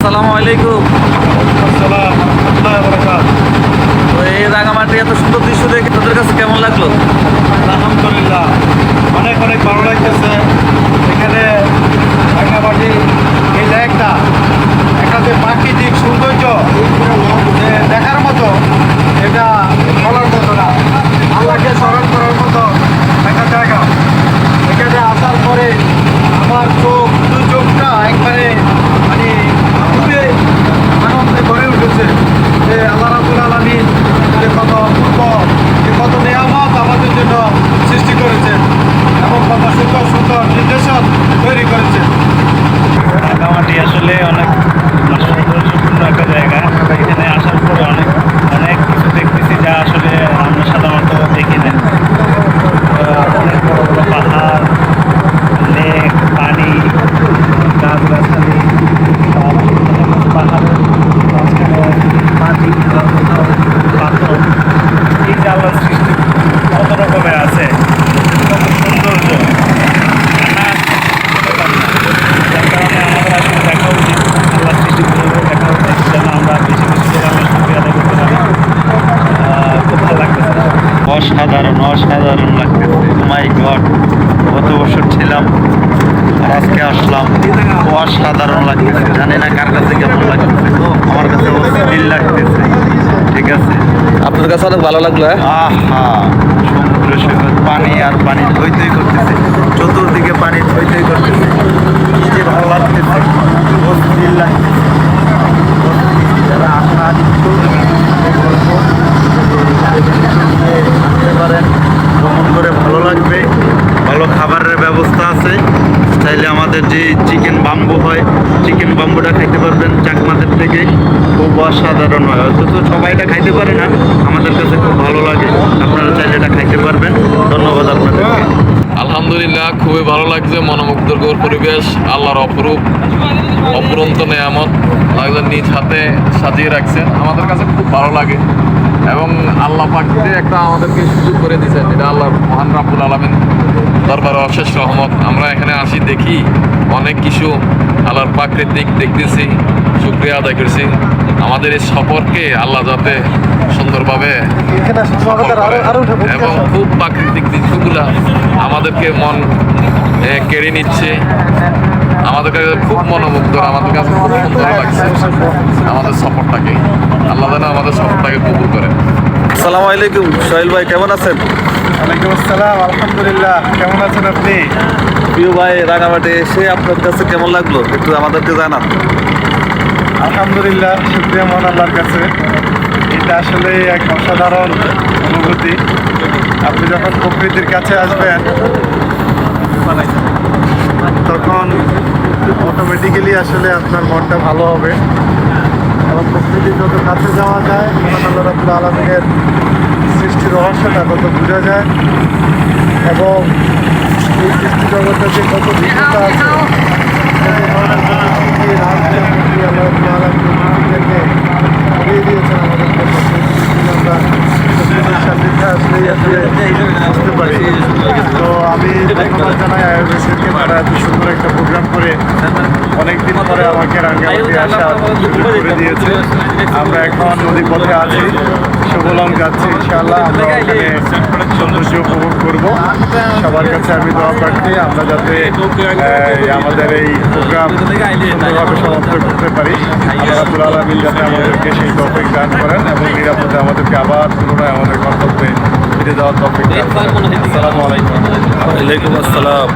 আসসালামু আলাইকুম। আসসালাম রাহমাতুল্লাহি ওয়া বারাকাতুহু। তো এই রাঙামাটি এত সুন্দর দৃশ্য দেখে তোদের কাছে কেমন লাগলো? আলহামদুলিল্লাহ অনেক অনেক ভালো লাগতেছে। এখানে রাঙামাটি এই জায়গাটা একটা যে প্রাকৃতিক সৌন্দর্য যে দেখার মতো, এটা বলার মতো না। আল্লাহকে স্মরণ করার মতো একটা জায়গা। এখানে আসার পরে আমার চোখ দুই চোখটা একবারে মানে খুবই আনন্দে ভরে উঠেছে যে আল্লাহ রাব্বুল আলামিন যে কত অপূর্ব, যে কত নিয়ামত আমাদের জন্য সৃষ্টি করেছেন এবং কত সুন্দর সুন্দর নির্দেশন তৈরি করেছেন। রাঙামাটি আসলে অনেক সৌন্দর্যপূর্ণ একটা জায়গা। এখানে আসার পরে অনেক অনেক কিছু দেখতেছি যা আসলে আমরা সাধারণত দেখি না। অনেক বড় বড় পাহাড়, লেক, পানি, গাছগাছালি, পাহাড়ের মাঝখানে মাটি, পাথর, এই যে আল্লাহর সৃষ্টি কত রকমের আছে, কত সৌন্দর্য যার কারণে আমাদের আসলে দেখা উচিত। আল্লাহ সৃষ্টিগুলো দেখা উচিত যেন আমরা বেশি বেশি করে আমরা শুকরিয়া আদায় করতে পারি। খুব ভালো লাগতেছে, অসাধারণ অসাধারণ লাগতেছে। মাই গড, গত বছর ছিলাম আর আজকে আসলাম, অসাধারণ লাগতেছে। জানি না কার কাছে কেমন লাগতেছে, আমার কাছে অস্থির লাগতেছে। ঠিক আছে, আপনার কাছে অনেক ভালো লাগলো? আহা, সমুদ্র সৈকত, পানি আর পানি থই থই করতেছে, চতুর্দিকে পানি থই থই করতেছে। কি যে ভালো লাগতেছে, অস্থির লাগতেছে। যারা আশা দিচ্ছ আসতে পারেন, ভ্রমণ করে ভালো লাগবে। ভালো খাবারের ব্যবস্থা আছে। চাইলে আমাদের যে চিকেন বাম্বু হয়, চিকেন বাম্বুটা খাইতে পারবেন চাকমাদের থেকে। খুব অসাধারণ হয়, অথচ সবাই এটা খাইতে পারে না। আমাদের কাছে খুব ভালো লাগে, আপনারা চাইলে এটা খাইতে পারবেন। ধন্যবাদ আপনাদেরকে। আলহামদুলিল্লাহ, খুবই ভালো লাগছে। মনোমুগ্ধকর পরিবেশ, আল্লাহর অপরন্ত নেয়ামত লাগছে, নিজ হাতে সাজিয়ে রাখছেন। আমাদের কাছে খুব ভালো লাগে এবং আল্লাহ পাক যে একটা আমাদেরকে সুযোগ করে দিয়েছেন, এটা আল্লাহর মহান রাব্বুল আলামিন দরবারে অশেষ রহমত। আমরা এখানে আসি, দেখি অনেক কিছু আল্লাহর প্রাকৃতিক দেখতেছি, শুকরিয়া আদায় করছি। আমাদের এই সফরকে আল্লাহ যাতে সুন্দরভাবে এবং খুব প্রাকৃতিক দৃশ্যগুলা আমাদেরকে মন কেড়ে নিচ্ছে। আমাদের কাছে খুব মনোমুগ্ধ, আমাদের কাছে খুব সুন্দর লাগছে আমাদের সফরটাকে। আল্লাহ যেন আমাদের সফরটাকে কবুল করে। আসসালামু আলাইকুম। সোহেল ভাই কেমন আছেন? ওয়ালাইকুম আসসালাম, আলহামদুলিল্লাহ। কেমন আছেন আপনি? প্রিয় ভাই, রাঙামাটি এসে আপনার কাছে কেমন লাগলো একটু আমাদেরকে জানান। আলহামদুলিল্লাহ, শুকরিয়া মহান আল্লাহর কাছে। এটা আসলে এক অসাধারণ অনুভূতি। আপনি যখন প্রকৃতির কাছে আসবেন তখন অটোমেটিক্যালি আসলে আপনার মনটা ভালো হবে এবং প্রকৃতির যত কাছে যাওয়া যায় মহান আল্লাহ রাব্বুল আলামিনের সৃষ্টি রহস্যটা তত বোঝা যায় এবং এই সৃষ্টি জগতের যে কত ভিন্নতা আছে, কত ধরনের প্রকৃতি, রাজ্য, আল্লাহ রাব্বুল আলামিন প্রকৃতিকে ছড়িয়ে দিয়েছেন আমাদের জন্য। আমরা প্রকৃতির সান্নিধ্যে আসলেই আসলে বুঝতে পারি। তো আমি ধন্যবাদ জানাই আয়োজকদেরকে, তারা এত সুন্দর একটা প্রোগ্রাম করে অনেকদিন পরে আমাকে রাঙ্গামাটি আসার সুযোগ করে দিয়েছে। আমরা এখন নদী পথে আছি, সুবলং যাচ্ছি। ইনশাআল্লাহ আমরা ওখানে সৌন্দর্য উপভোগ করবো। সবার কাছে আমি দোয়া প্রার্থী আমরা যাতে আমাদের এই প্রোগ্রাম সুন্দরভাবে সমাপ্ত করতে পারি। আল্লাহ রাব্বুল আলামিন যাতে আমাদেরকে সেই তৌফিক দান করেন এবং নিরাপদে আমাদেরকে আবার পুনরায় আমাদের গন্তব্যে ফিরে যাওয়ার তৌফিক দান করেন। আসসালামু আলাইকুম। ওয়ালাইকুম আসসালাম।